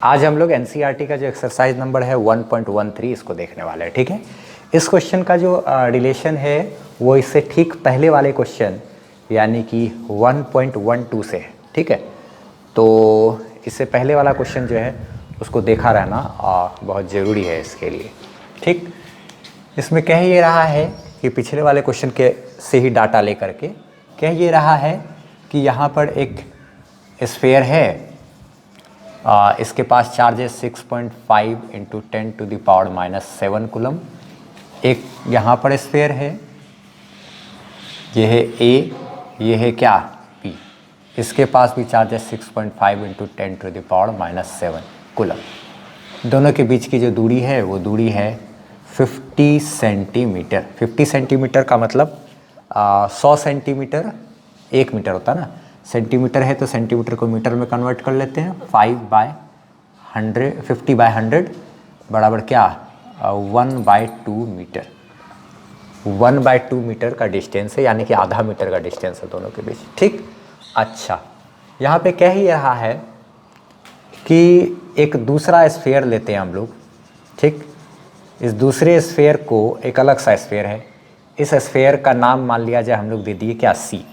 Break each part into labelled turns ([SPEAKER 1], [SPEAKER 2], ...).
[SPEAKER 1] आज हम लोग एनसीईआरटी का जो एक्सरसाइज नंबर है 1.13 इसको देखने वाले हैं। ठीक है, इस क्वेश्चन का जो रिलेशन है वो इससे ठीक पहले वाले क्वेश्चन यानी कि 1.12 से है। ठीक है, तो इससे पहले वाला क्वेश्चन जो है उसको देखा रहना बहुत ज़रूरी है इसके लिए। ठीक, इसमें कह ये रहा है कि पिछले वाले क्वेश्चन के से ही डाटा लेकर के कह ये रहा है कि यहाँ पर एक स्फीयर है, इसके पास चार्ज है 6.5 × 10⁻⁻7 कूलम। एक यहाँ पर स्फीयर है, ये है ए, ये है क्या पी, इसके पास भी चार्ज है 6.5 × 10⁻⁻7 कूलम। दोनों के बीच की जो दूरी है वो दूरी है 50 सेंटीमीटर। 50 सेंटीमीटर का मतलब 100 सेंटीमीटर 1 मीटर होता है ना, सेंटीमीटर है तो सेंटीमीटर को मीटर में कन्वर्ट कर लेते हैं। 50/100 बराबर क्या 1/2 मीटर। 1/2 मीटर का डिस्टेंस है, यानी कि आधा मीटर का डिस्टेंस है दोनों के बीच। ठीक, अच्छा यहाँ पे कह ही रहा है कि एक दूसरा स्फीयर लेते हैं हम लोग। ठीक, इस दूसरे स्फीयर को एक अलग सा स्फीयर है, इस स्फीयर का नाम मान लिया जाए हम लोग दे दिए क्या सी।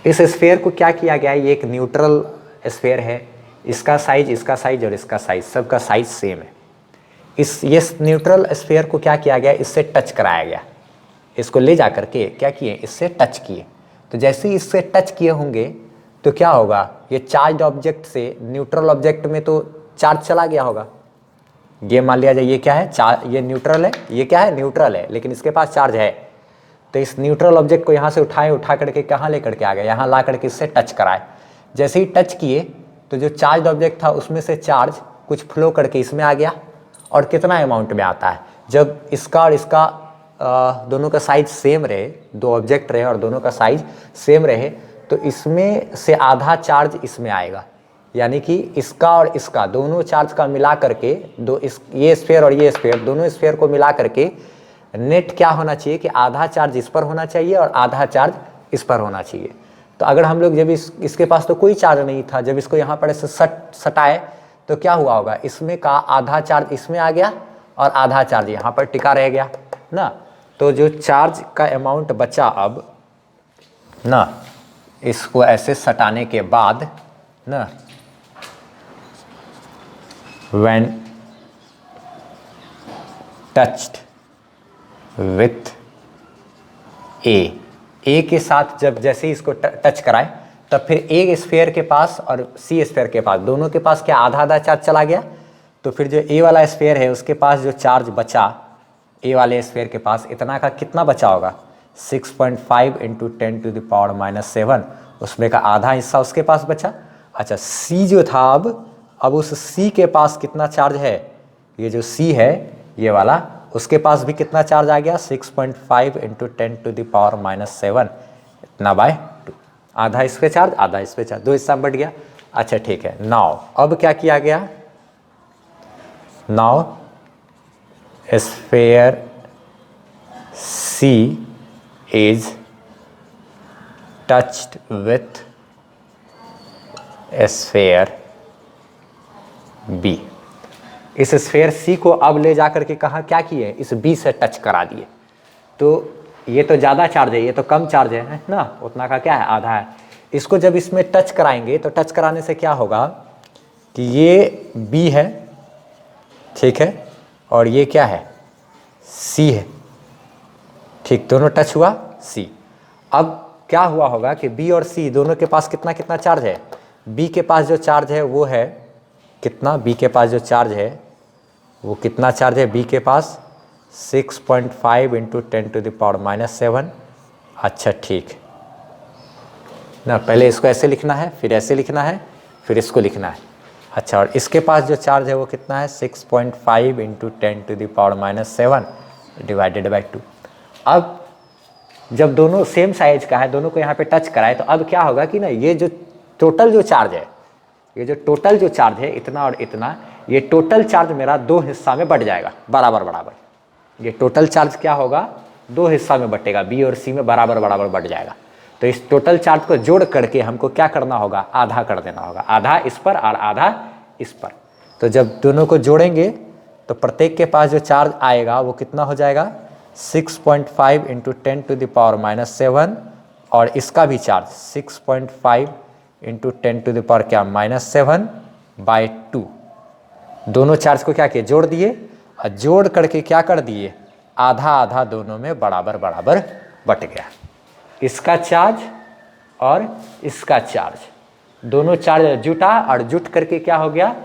[SPEAKER 1] इस स्फीयर को क्या किया गया है, ये एक न्यूट्रल स्फीयर है, इसका साइज और इसका साइज सबका साइज सेम है। ये न्यूट्रल स्फीयर को क्या किया गया, इससे टच कराया गया। इसको ले जा करके क्या किए, इससे टच किए। तो जैसे ही इससे टच किए होंगे तो क्या होगा, ये चार्ज ऑब्जेक्ट से न्यूट्रल ऑब्जेक्ट में तो चार्ज चला गया होगा। ये मान लिया जाए ये क्या है, ये न्यूट्रल है, ये क्या है न्यूट्रल है, लेकिन इसके पास चार्ज है। तो इस न्यूट्रल ऑब्जेक्ट को यहाँ से उठा करके कहाँ ले करके आ गया, यहाँ ला करके इससे टच कराए। जैसे ही टच किए तो जो चार्ज ऑब्जेक्ट था उसमें से चार्ज कुछ फ्लो करके इसमें आ गया। और कितना अमाउंट में आता है, जब इसका और इसका दोनों का साइज सेम रहे, दो ऑब्जेक्ट रहे और दोनों का साइज सेम रहे, तो इसमें से आधा चार्ज इसमें आएगा। यानी कि इसका और इसका दोनों चार्ज का मिला करके ये स्फीयर और ये स्फीयर दोनों स्फीयर को मिला करके नेट क्या होना चाहिए कि आधा चार्ज इस पर होना चाहिए और आधा चार्ज इस पर होना चाहिए। तो अगर हम लोग जब इसके पास तो कोई चार्ज नहीं था, जब इसको यहाँ पर ऐसे सटाए तो क्या हुआ होगा, इसमें का आधा चार्ज इसमें आ गया और आधा चार्ज यहाँ पर टिका रह गया ना। तो जो चार्ज का अमाउंट बचा अब ना, इसको ऐसे सटाने के बाद ना, when touched with ए के साथ जब जैसे ही इसको टच कराए तब फिर ए स्फीयर के पास और सी स्फीयर के पास दोनों के पास क्या आधा आधा चार्ज चला गया। तो फिर जो ए वाला स्फीयर है उसके पास जो चार्ज बचा, ए वाले स्फीयर के पास इतना का कितना बचा होगा 6.5 × 10⁻⁻7, उसमें का आधा हिस्सा उसके पास बचा। अच्छा, सी जो था अब उस सी के पास कितना चार्ज है, ये जो सी है ये वाला, उसके पास भी कितना चार्ज आ गया 6.5 × 10⁻⁻7 इतना बाय 2। आधा इस पे चार्ज आधा इस पे चार्ज, दो हिस्सा बढ़ गया। अच्छा ठीक है, नाउ अब क्या किया गया, now sphere C is touched with sphere B. इस स्फीयर सी को अब ले जा करके कहाँ क्या किए, इस बी से टच करा दिए। तो ये तो ज़्यादा चार्ज है, ये तो कम चार्ज है ना, उतना का क्या है आधा है। इसको जब इसमें टच कराएंगे तो टच कराने से क्या होगा कि ये बी है, ठीक है, और ये क्या है सी है। ठीक, दोनों टच हुआ सी। अब क्या हुआ होगा कि बी और सी दोनों के पास कितना कितना चार्ज है, बी के पास जो चार्ज है वो है कितना, बी के पास जो चार्ज है वो कितना चार्ज है, बी के पास 6.5 × 10⁻⁻7। अच्छा ठीक ना, पहले इसको ऐसे लिखना है, फिर ऐसे लिखना है, फिर इसको लिखना है। अच्छा, और इसके पास जो चार्ज है वो कितना है 6.5 × 10⁻⁻7 डिवाइडेड बाई 2। अब जब दोनों सेम साइज का है, दोनों को यहाँ पे टच कराए तो अब क्या होगा कि ना, ये जो टोटल जो चार्ज है, ये जो टोटल जो चार्ज है इतना और इतना, ये टोटल चार्ज मेरा दो हिस्सा में बढ़ जाएगा बराबर बराबर। ये टोटल चार्ज क्या होगा, दो हिस्सा में बटेगा, बी और सी में बराबर बराबर बढ़ जाएगा। तो इस टोटल चार्ज को जोड़ करके हमको क्या करना होगा, आधा कर देना होगा, आधा इस पर और आधा इस पर। तो जब दोनों को जोड़ेंगे तो प्रत्येक के पास जो चार्ज आएगा वो कितना हो जाएगा 6.5 इंटू 10⁻⁻7 और इसका भी चार्ज 6.5 इंटू 10⁻क्या -7/2। दोनों चार्ज को क्या किए, जोड़ दिए और जोड़ करके क्या कर दिए, आधा आधा दोनों में बराबर बराबर बट गया। इसका चार्ज और इसका चार्ज, दोनों चार्ज जुटा और जुट करके क्या हो गया,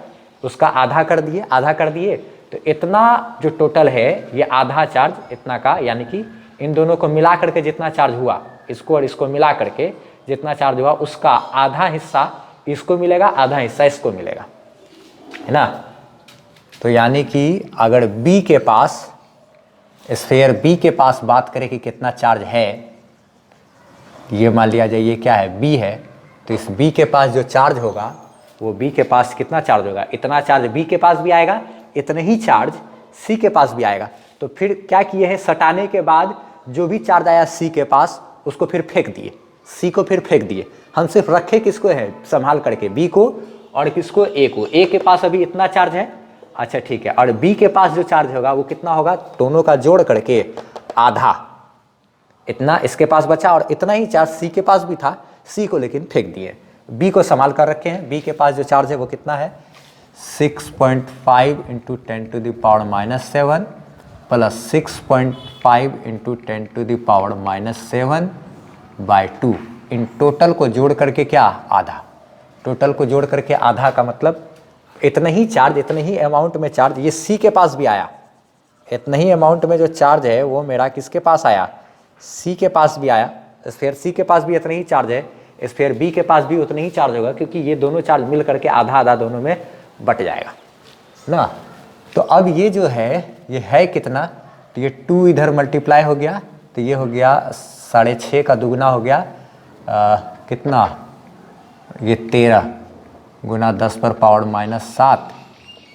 [SPEAKER 1] उसका आधा कर दिए, आधा कर दिए। तो इतना जो टोटल है ये आधा चार्ज इतना का, यानी कि इन दोनों को मिला करके जितना चार्ज हुआ, इसको और इसको मिला करके जितना चार्ज हुआ उसका आधा हिस्सा इसको मिलेगा, आधा हिस्सा इसको मिलेगा, है ना। तो यानी कि अगर B के पास, स्फीयर B के पास बात करें कि कितना चार्ज है, ये मान लिया जाए ये क्या है, B है, तो इस B के पास जो चार्ज होगा वो B के पास कितना चार्ज होगा, इतना चार्ज B के पास भी आएगा, इतने ही चार्ज C के पास भी आएगा। तो फिर क्या किए हैं, सटाने के बाद जो भी चार्ज आया C के पास उसको फिर फेंक दिए, C को फिर फेंक दिए। हम सिर्फ रखे किसको है, संभाल करके B को, और किसको, A को। A के पास अभी इतना चार्ज है, अच्छा ठीक है, और B के पास जो चार्ज होगा वो कितना होगा, दोनों का जोड़ करके आधा, इतना इसके पास बचा और इतना ही चार्ज C के पास भी था, C को लेकिन फेंक दिए। B को संभाल कर रखे हैं। B के पास जो चार्ज है वो कितना है, 6.5 into 10⁻⁻7 plus 6.5 into 10⁻⁻7/2। In total को जोड़ करके क्या, आधा। टोटल को जोड़ करके आधा का मतलब इतना ही चार्ज, इतने ही अमाउंट में चार्ज ये C के पास भी आया, इतना ही अमाउंट में जो चार्ज है वो मेरा किसके पास आया, C के पास भी आया। स्फीयर C के पास भी इतना ही चार्ज है, स्फीयर B के पास भी उतना ही चार्ज होगा, क्योंकि ये दोनों चार्ज मिल करके आधा आधा दोनों में बट जाएगा ना। तो अब ये जो है ये है कितना, तो ये 2 इधर मल्टीप्लाई हो गया, तो ये हो गया 6.5 का दुगना हो गया कितना, ये 13 गुना 10⁻⁻7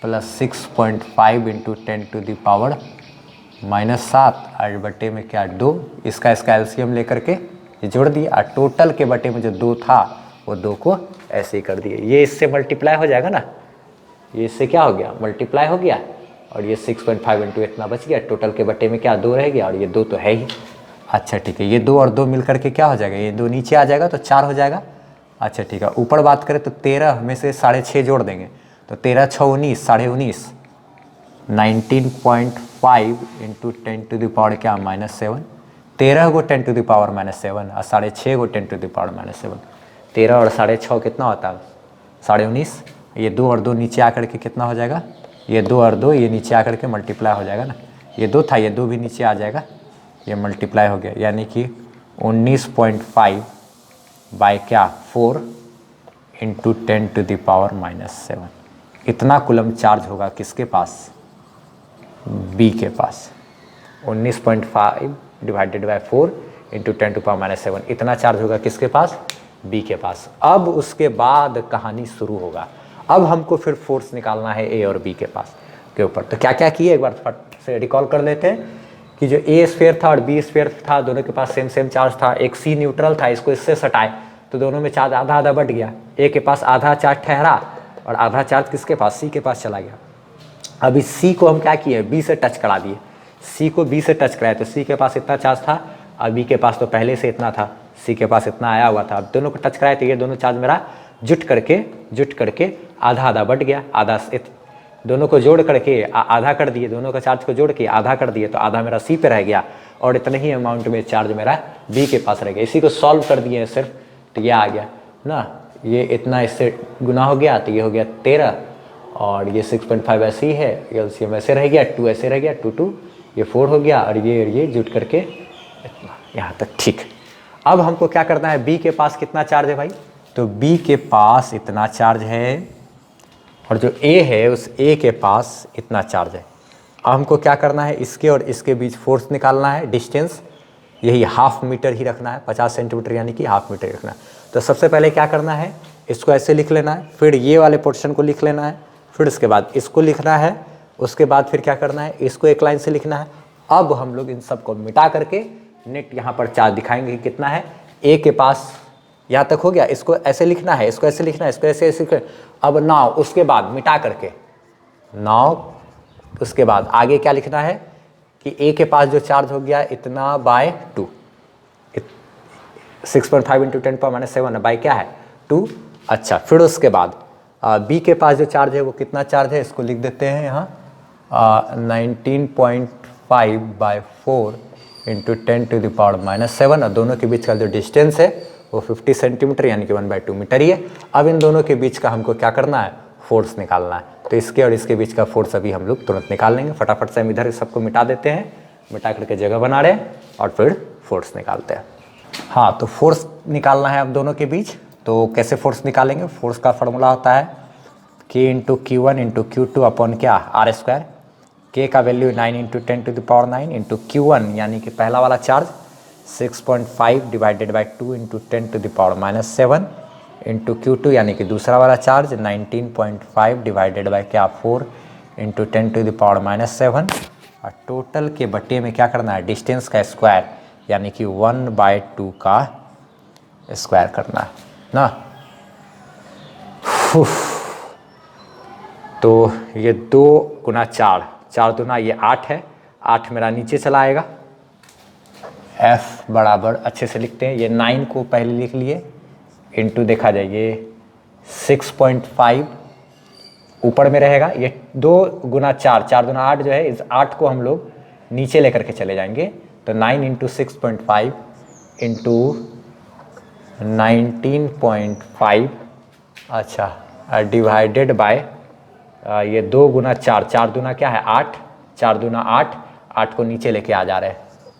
[SPEAKER 1] प्लस 6.5 इंटू 10⁻⁻7 और बटे में क्या 2, इसका एलसीएम लेकर के ये जोड़ दिया और टोटल के बटे में जो 2 था वो 2 को ऐसे ही कर दिए। ये इससे मल्टीप्लाई हो जाएगा ना, ये इससे क्या हो गया, मल्टीप्लाई हो गया, और ये 6.5 इंटू इतना बच गया, टोटल के बटे में क्या 2 रह गया, और ये 2 तो है ही। अच्छा ठीक है, ये 2 और 2 मिल करके क्या हो जाएगा, ये 2 नीचे आ जाएगा तो 4 हो जाएगा। अच्छा ठीक है, ऊपर बात करें तो 13 में से 6.5 जोड़ देंगे तो 13 6 19, 19.5 19.5 इंटू 10⁻क्या -7, 13 को 10⁻⁻7 और 6.5 को 10⁻⁻7, 13 और 6.5 कितना होता है 19.5। ये 2 और 2 नीचे आकर के कितना हो जाएगा, ये 2 और 2 ये नीचे आकर के मल्टीप्लाई हो जाएगा ना, ये 2 था ये 2 भी नीचे आ जाएगा, ये मल्टीप्लाई हो गया, यानी कि 19.5 बाय क्या 4 इंटू 10⁻⁻7। इतना कूलम चार्ज होगा किसके पास, B के पास। 19.5 डिवाइडेड बाय 4 इंटू 10⁻⁻7, इतना चार्ज होगा किसके पास, B के पास। अब उसके बाद कहानी शुरू होगा, अब हमको फिर फोर्स निकालना है A और B के पास के ऊपर। तो क्या क्या किए एक बार फट से रिकॉल कर लेते हैं कि जो A स्फीयर था और B स्फीयर था, दोनों के पास सेम चार्ज था, एक C न्यूट्रल था, इसको इससे सटाए तो दोनों में चार्ज आधा आधा बट गया, A के पास आधा चार्ज ठहरा और आधा चार्ज किसके पास, C के पास चला गया। अब इस C को हम क्या किए, B से टच करा दिए, C को B से टच कराए तो C के पास इतना चार्ज था और B के पास तो पहले से इतना था, C के पास इतना आया हुआ था। अब दोनों को टच कराए तो ये दोनों चार्ज मेरा जुट करके आधा आधा बट गया, आधा दोनों को जोड़ करके आधा कर दिए, दोनों का चार्ज को जोड़ के आधा कर दिए तो आधा मेरा C पे रह गया और इतने ही अमाउंट में चार्ज मेरा B के पास रह गया। इसी को सॉल्व कर दिए सिर्फ, तो ये आ गया ना, ये इतना इससे गुना हो गया तो ये हो गया 13 और ये 6.5 ऐसे ही है, एलसीएम ऐसे रह गया, 2 ऐसे रह गया, 2 ये 4 हो गया और ये जुट करके इतना यहाँ तक। ठीक, अब हमको क्या करना है, B के पास कितना चार्ज है भाई, तो B के पास इतना चार्ज है और जो A है उस A के पास इतना चार्ज है। अब हमको क्या करना है, इसके और इसके बीच फोर्स निकालना है, डिस्टेंस यही 1/2 मीटर ही रखना है, 50 सेंटीमीटर यानी कि 1/2 मीटर रखना है। तो सबसे पहले क्या करना है, इसको ऐसे लिख लेना है, फिर ये वाले पोर्शन को लिख लेना है, फिर उसके बाद इसको लिखना है, उसके बाद फिर क्या करना है, इसको एक लाइन से लिखना है। अब हम लोग इन सबको मिटा करके नेट यहाँ पर चार्ज दिखाएंगे कि कितना है। A के पास यहाँ तक हो गया, इसको ऐसे लिखना है, इसको ऐसे लिखना है, इसको ऐसे ऐसे। अब नाउ उसके बाद मिटा करके नाउ उसके बाद आगे क्या लिखना है कि ए के पास जो चार्ज हो गया इतना बाय 2, 6.5 इंटू 10⁻⁷ बाय क्या है 2। अच्छा, फिर उसके बाद बी के पास जो चार्ज है वो कितना चार्ज है, इसको लिख देते हैं यहाँ 19.5 बाय 4 इंटू 10⁻⁷, और दोनों के बीच का जो डिस्टेंस है वो 50 सेंटीमीटर यानी कि 1/2 मीटर ही है। अब इन दोनों के बीच का हमको क्या करना है, फोर्स निकालना है। तो इसके और इसके बीच का फोर्स अभी हम लोग तुरंत निकाल लेंगे। फटाफट से हम इधर सबको मिटा देते हैं, मिटा करके जगह बना रहे हैं और फिर फोर्स निकालते हैं। हाँ, तो फोर्स निकालना है अब दोनों के बीच। तो कैसे फोर्स निकालेंगे, फोर्स का फॉर्मूला होता है K into Q1 into Q2 upon क्या R²। K का वैल्यू 9 इंटू 10⁹ इंटू Q1 यानी कि पहला वाला charge 6.5 divided by 2 into 10⁻⁷ into Q2 यानी कि दूसरा वाला चार्ज 19.5 डिवाइडेड बाई क्या 4 इंटू 10⁻⁷, और टोटल के बटे में क्या करना है, डिस्टेंस का स्क्वायर यानी कि 1/2 का स्क्वायर करना है ना। तो ये 2 गुना 4, 4 दूना ये 8 है, 8 मेरा नीचे चला आएगा। F बराबर अच्छे से लिखते हैं, ये 9 को पहले लिख लिए इंटू देखा जाए ये 6.5 ऊपर में रहेगा। ये 2 गुना 4, 4 दूना 8 जो है, इस 8 को हम लोग नीचे लेकर के चले जाएंगे। तो 9 इंटू 6.5 इंटू 19.5 अच्छा डिवाइडेड बाय ये 2 गुना 4, 4 दूना क्या है 8, 4 दूना 8, 8 को नीचे लेके आ जा रहे हैं,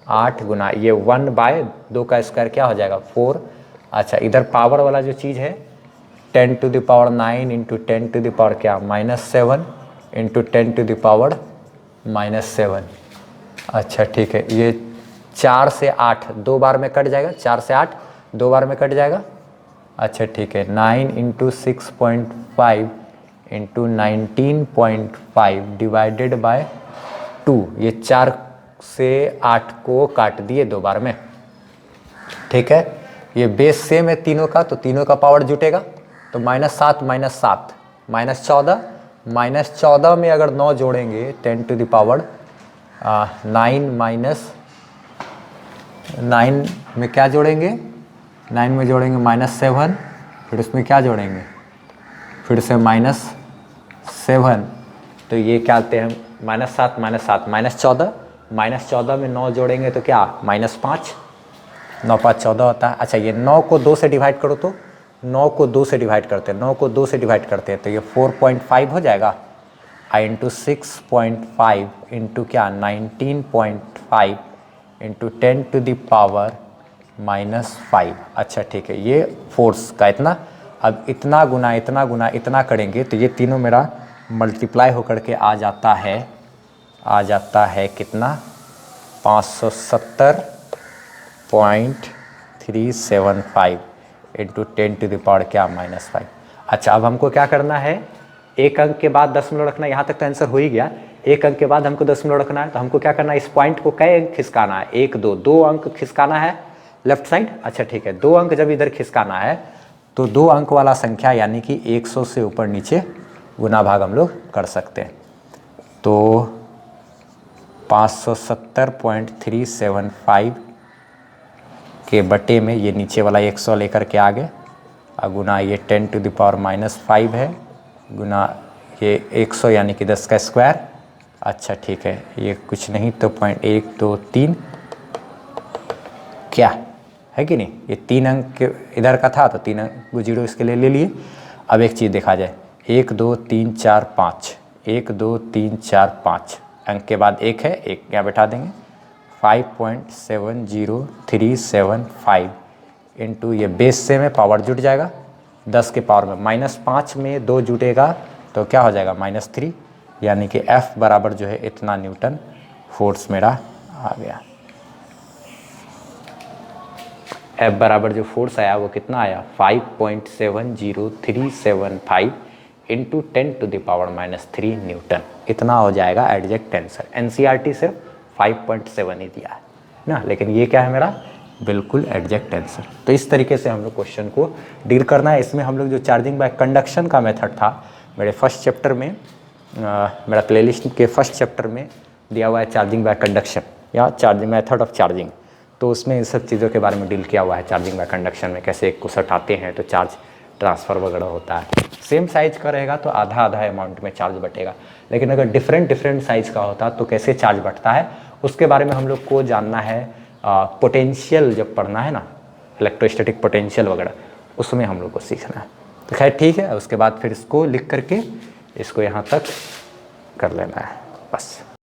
[SPEAKER 1] 8 गुना ये 1/2 का स्क्वायर क्या हो जाएगा 4। अच्छा, इधर पावर वाला जो चीज़ है 10⁹ इंटू 10⁻ क्या -7 इंटू 10⁻⁻7। अच्छा ठीक है, ये 4 से 8 2 बार में कट जाएगा, 4 से 8 2 बार में कट जाएगा। अच्छा ठीक है, 9 इंटू 6.5 इंटू 19.5 डिवाइडेड बाय 2, ये 4 से 8 को काट दिए 2 बार में। ठीक है, ये बेस सेम है तीनों का, तो तीनों का पावर जुटेगा। तो -7 -7 -14, -14 में अगर 9 जोड़ेंगे 10⁻9 -9 में क्या जोड़ेंगे, 9 में जोड़ेंगे -7, फिर उसमें क्या जोड़ेंगे फिर से -7, तो ये क्या आते हैं -7 -7 -14, -14 में 9 जोड़ेंगे तो क्या -5, 9 5 14 होता है। अच्छा, ये 9 को 2 से डिवाइड करो, तो 9 को 2 से डिवाइड करते हैं, 9 को 2 से डिवाइड करते हैं तो ये 4.5 हो जाएगा। इंटू 6.5 इंटू क्या 19.5 इंटू 10⁻⁻5। अच्छा ठीक है, ये फोर्स का इतना। अब इतना गुना इतना गुना इतना करेंगे तो ये तीनों मेरा मल्टीप्लाई होकर के आ जाता है कितना 570.375 इंटू 10⁻⁻5। अच्छा, अब हमको क्या करना है, एक अंक के बाद दशमलव रखना। यहाँ तक तो आंसर हो ही गया। एक अंक के बाद हमको दशमलव रखना है, तो हमको क्या करना है, इस पॉइंट को कई अंक खिसकाना है, 1 2 2 अंक खिसकाना है लेफ्ट साइड। अच्छा ठीक है, 2 अंक जब इधर खिसकाना है तो 2 अंक वाला संख्या यानी कि 100 से ऊपर नीचे गुना भाग हम लोग कर सकते हैं। तो 570.375 के बटे में ये नीचे वाला 100 लेकर के आगे, गुना ये 10⁻⁻5 है, गुना ये 100 यानी कि 10 का स्क्वायर। अच्छा ठीक है, ये कुछ नहीं तो 0.123 क्या है कि नहीं, ये 3 अंक इधर का था तो 3 अंक जीरो इसके लिए ले लिए। अब एक चीज़ देखा जाए, 1 2 3 4 5, 1 2 3 4 5 अंक के बाद एक है, एक क्या बैठा देंगे 5.70375 इंटू ये बेस से में पावर जुट जाएगा 10 के पावर में, -5 में 2 जुटेगा तो क्या हो जाएगा -3, यानी कि F बराबर जो है इतना न्यूटन फोर्स मेरा आ गया। F बराबर जो फोर्स आया वो कितना आया 5.70375 इंटू 10⁻³ न्यूटन, इतना हो जाएगा एग्जैक्ट आंसर। NCERT सिर्फ 5.7 ही दिया है ना, लेकिन ये क्या है मेरा बिल्कुल एग्जैक्ट आंसर। तो इस तरीके से हम लोग क्वेश्चन को डील करना है। इसमें हम लोग जो चार्जिंग बाय कंडक्शन का मेथड था मेरे फर्स्ट चैप्टर में, मेरा प्लेलिस्ट के फर्स्ट चैप्टर में दिया हुआ है चार्जिंग बाय कंडक्शन या चार्जिंग मेथड ऑफ चार्जिंग, तो उसमें इन सब चीज़ों के बारे में डील किया हुआ है। चार्जिंग बाय कंडक्शन में कैसे एक को सटाते हैं तो चार्ज ट्रांसफ़र वगैरह होता है। सेम साइज़ का रहेगा तो आधा आधा अमाउंट में चार्ज बटेगा, लेकिन अगर डिफरेंट साइज़ का होता तो कैसे चार्ज बटता है उसके बारे में हम लोग को जानना है। पोटेंशियल जब पढ़ना है ना, इलेक्ट्रोस्टैटिक पोटेंशियल वगैरह, उसमें हम लोग को सीखना है। तो खैर ठीक है, उसके बाद फिर इसको लिख करके इसको यहाँ तक कर लेना है बस।